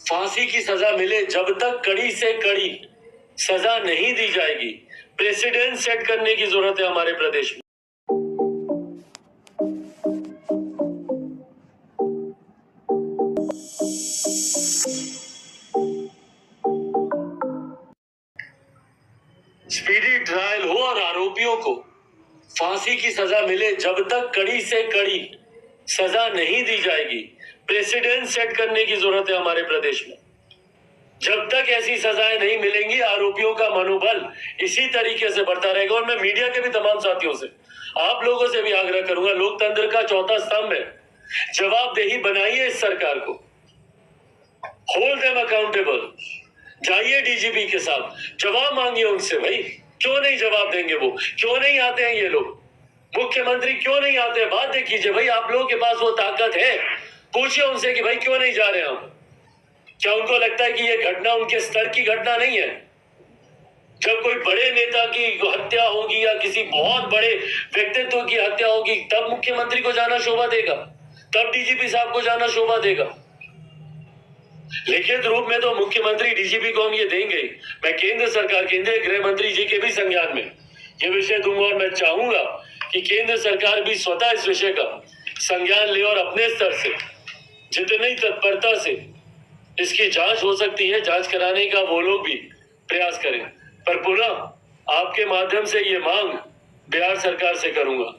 फांसी की सजा मिले जब तक कड़ी से कड़ी सजा नहीं दी जाएगी, प्रेसिडेंट सेट करने की जरूरत है हमारे प्रदेश में। स्पीडी ट्रायल हो और आरोपियों को फांसी की सजा मिले जब तक कड़ी से कड़ी सजा नहीं दी जाएगी, प्रेसिडेंट सेट करने की जरूरत है हमारे प्रदेश में। जब तक ऐसी सजाएं नहीं मिलेंगी, आरोपियों का मनोबल इसी तरीके से बढ़ता रहेगा। और मैं मीडिया के भी तमाम साथियों से, आप लोगों से भी आग्रह करूंगा, लोकतंत्र का चौथा स्तंभ है, जवाबदेही बनाइए इस सरकार को, होल्ड देम अकाउंटेबल। जाइए डीजीपी के साथ, जवाब मांगिए उनसे। भाई क्यों नहीं जवाब देंगे वो? क्यों नहीं आते हैं ये लोग? मुख्यमंत्री क्यों नहीं आते हैं? बात देखिए भाई, आप लोगों के पास वो ताकत है, पूछिए उनसे कि भाई क्यों नहीं जा रहे हम। क्या उनको लगता है कि ये घटना उनके स्तर की घटना नहीं है? जब कोई बड़े नेता की हत्या होगी या किसी बहुत बड़े व्यक्तित्व की हत्या होगी, तब मुख्यमंत्री को जाना शोभा देगा, तब डीजीपी साहब को जाना शोभा देगा। लिखित रूप में तो मुख्यमंत्री डीजीपी को हम ये देंगे। मैं केंद्र सरकार, केंद्रीय गृह मंत्री जी के भी संज्ञान में ये विषय दूंगा और मैं चाहूंगा कि केंद्र सरकार भी स्वतः इस विषय का संज्ञान ले और अपने स्तर से जितनी तत्परता से इसकी जांच हो सकती है, जांच कराने का वो लोग भी प्रयास करें। पर पुनः आपके माध्यम से ये मांग बिहार सरकार से करूंगा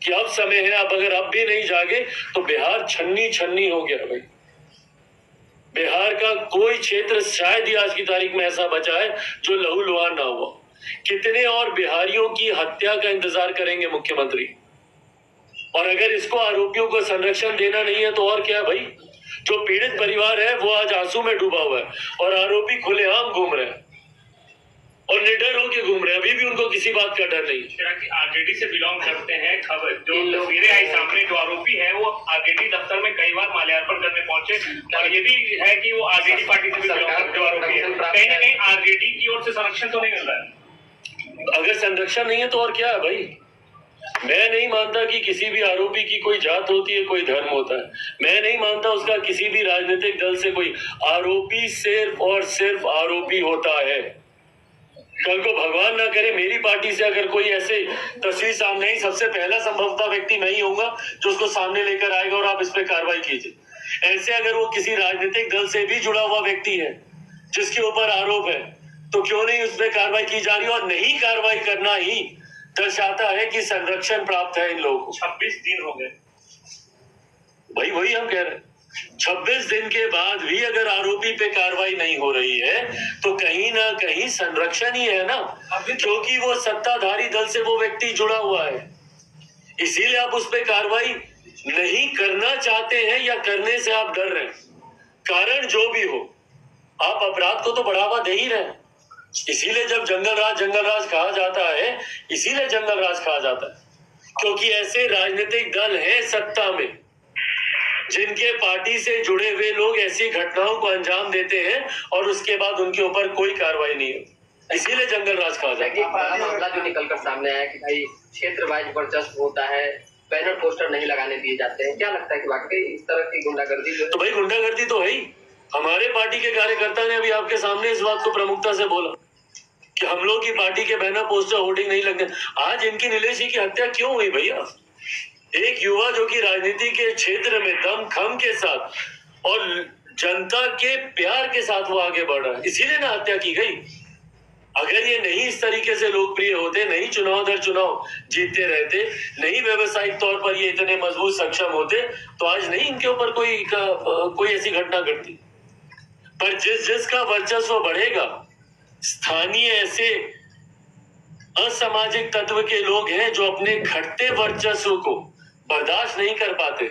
कि अब समय है, अब अगर अब भी नहीं जागे तो बिहार छन्नी छन्नी हो गया। भाई बिहार का कोई क्षेत्र शायद ही आज की तारीख में ऐसा बचा है जो लहूलुहान ना हुआ। कितने और बिहारियों की हत्या का इंतजार करेंगे मुख्यमंत्री? और अगर इसको आरोपियों को संरक्षण देना नहीं है तो और क्या भाई? जो पीड़ित परिवार है वो आज आंसू में डूबा हुआ है और आरोपी खुलेआम घूम रहे हैं और निडर होकर घूम रहे हैं। अभी भी उनको किसी बात का डर नहीं। आरजेडी से बिलोंग करते हैं, खबर जो तस्वीरें आई सामने, जो आरोपी है वो आरजेडी दफ्तर में कई बार माल्यार्पण करने पहुंचे और ये भी है कि वो आरजेडी पार्टी से भी बिलोंग करते जो आरोपी है। कहीं ना कहीं आरजेडी की ओर से संरक्षण तो नहीं मिल रहा है। अगर संरक्षण नहीं है तो और क्या है भाई? मैं नहीं मानता कि किसी भी आरोपी की कोई जात होती है, कोई धर्म होता है। मैं नहीं मानता उसका किसी भी राजनीतिक दल से कोई आरोपी सिर्फ और सिर्फ आरोपी होता है। कल को भगवान ना करे मेरी पार्टी से अगर कोई ऐसे तस्वीर सामने आई, सबसे पहला संभवतः व्यक्ति मैं ही होऊंगा जो उसको सामने लेकर आएगा और आप इस पे कार्रवाई कीजिए। ऐसे अगर वो किसी राजनीतिक दल से भी जुड़ा हुआ व्यक्ति है जिसके ऊपर आरोप है, तो क्यों नहीं उस पर कार्रवाई की जा रही? और नहीं कार्रवाई करना ही दर्शाता है कि संरक्षण प्राप्त है इन लोगों को। 26 दिन हो गए भाई, वही हम कह रहे हैं। 26 दिन के बाद भी अगर आरोपी पे कार्रवाई नहीं हो रही है तो कहीं ना कहीं संरक्षण ही है ना, क्योंकि वो सत्ताधारी दल से वो व्यक्ति जुड़ा हुआ है। इसीलिए आप उस पे कार्रवाई नहीं करना चाहते हैं या करने से आप डर रहे हैं। कारण जो भी हो, आप अपराध को तो बढ़ावा दे ही रहे हैं। इसीलिए जब जंगल राज कहा जाता है, इसीलिए जंगल राज कहा जाता है क्योंकि ऐसे राजनीतिक दल हैं सत्ता में जिनके पार्टी से जुड़े हुए लोग ऐसी घटनाओं को अंजाम देते हैं और उसके बाद उनके ऊपर कोई कार्रवाई नहीं है। इसीलिए जंगल राज कहा जाता है। बड़ा मामला जो निकलकर सामने आया कि भाई क्षेत्र वाइज वर्चस्व होता है, बैनर पोस्टर नहीं लगाने दिए जाते हैं। क्या लगता है कि वाकई इस तरह की गुंडागर्दी जो है? तो भाई गुंडागर्दी तो है ही। हमारे पार्टी के कार्यकर्ता ने अभी आपके सामने इस बात को प्रमुखता से बोला कि हम लोग की पार्टी के बैनर पोस्टर होर्डिंग नहीं लगने। आज इनकी नीलेश जी की हत्या क्यों हुई भैया? एक युवा जो कि राजनीति के क्षेत्र में दम खम के साथ और जनता के प्यार के साथ वो आगे बढ़ रहा है, इसीलिए ना हत्या की गई। अगर ये नहीं इस तरीके से लोकप्रिय होते, नहीं चुनाव दर चुनाव जीतते रहते, नहीं व्यवसायिक तौर पर ये इतने मजबूत सक्षम होते, तो आज नहीं इनके ऊपर कोई ऐसी घटना घटती। पर जिसका वर्चस्व बढ़ेगा, स्थानीय ऐसे असामाजिक तत्व के लोग हैं जो अपने घटते वर्चस्व को बर्दाश्त नहीं कर पाते।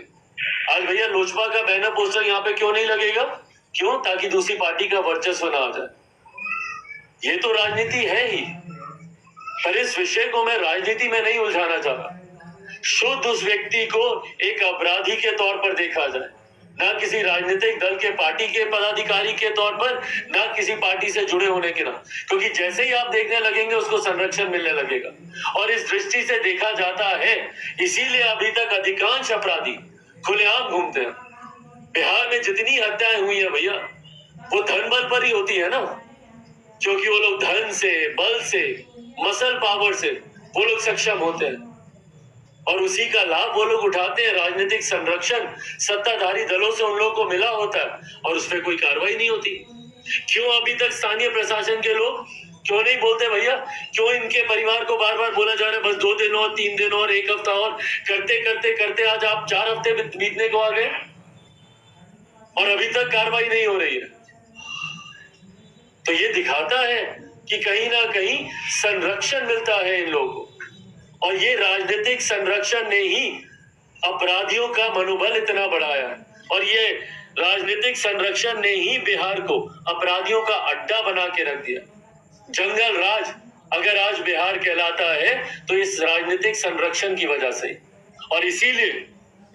आज भैया लोजपा का बैनर पोस्टर यहाँ पे क्यों नहीं लगेगा? क्यों? ताकि दूसरी पार्टी का वर्चस्व ना आ जाए। ये तो राजनीति है ही, पर इस विषय को मैं राजनीति में नहीं उलझाना चाहता। शुद्ध उस व्यक्ति को एक अपराधी के तौर पर देखा जाए, ना किसी राजनीतिक दल के पार्टी के पदाधिकारी के तौर पर, ना किसी पार्टी से जुड़े होने के नाम, क्योंकि जैसे ही आप देखने लगेंगे उसको संरक्षण मिलने लगेगा। और इस दृष्टि से देखा जाता है, इसीलिए अभी तक अधिकांश अपराधी खुलेआम घूमते हैं। बिहार में जितनी हत्याएं हुई है भैया, वो धन बल पर ही होती है ना, क्योंकि वो लोग धन से, बल से, मसल पावर से वो लोग सक्षम होते हैं और उसी का लाभ वो लोग उठाते हैं। राजनीतिक संरक्षण सत्ताधारी दलों से उन लोगों को मिला होता है और उस पर कोई कार्रवाई नहीं होती। क्यों अभी तक स्थानीय प्रशासन के लोग क्यों नहीं बोलते भैया? क्यों इनके परिवार को बार बार बोला जा रहा है बस 2 दिन और 3 दिन और 1 हफ्ता और, करते करते करते आज आप 4 हफ्ते बीतने को आ गए और अभी तक कार्रवाई नहीं हो रही है। तो ये दिखाता है कि कहीं ना कहीं संरक्षण मिलता है इन लोगों को और ये राजनीतिक संरक्षण ने ही अपराधियों का मनोबल इतना बढ़ाया है और ये राजनीतिक संरक्षण ने ही बिहार को अपराधियों का अड्डा बना के रख दिया। जंगल राज अगर आज बिहार कहलाता है तो इस राजनीतिक संरक्षण की वजह से, और इसीलिए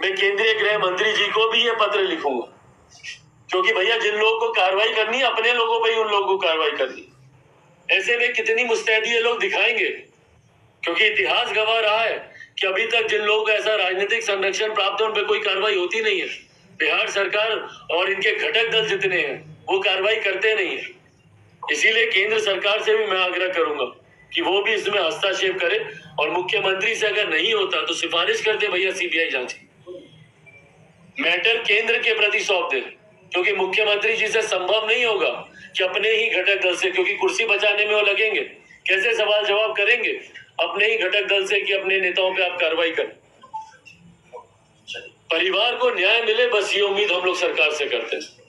मैं केंद्रीय गृह मंत्री जी को भी ये पत्र लिखूंगा, क्योंकि भैया जिन लोगों को कार्रवाई करनी है अपने लोगों पर ही उन लोगों को कार्रवाई करनी। ऐसे में कितनी मुस्तैदी ये लोग दिखाएंगे, क्योंकि इतिहास गवाह रहा है कि अभी तक जिन लोगों को ऐसा राजनीतिक संरक्षण प्राप्त है उन पर कोई कार्रवाई होती नहीं है। बिहार सरकार और इनके घटक दल जितने हैं वो कार्रवाई करते नहीं है। इसीलिए केंद्र सरकार से भी मैं आग्रह करूंगा कि वो भी इसमें हस्तक्षेप करे और मुख्यमंत्री से अगर नहीं होता तो सिफारिश कर दे भैया सीबीआई जांच की, मैटर केंद्र के प्रति सौंप दे, क्योंकि मुख्यमंत्री जी से संभव नहीं होगा कि अपने ही घटक दल से, क्योंकि कुर्सी बचाने में वो लगेंगे, कैसे सवाल जवाब करेंगे अपने ही घटक दल से कि अपने नेताओं पे आप कार्रवाई करें। परिवार को न्याय मिले बस ये उम्मीद हम लोग सरकार से करते हैं।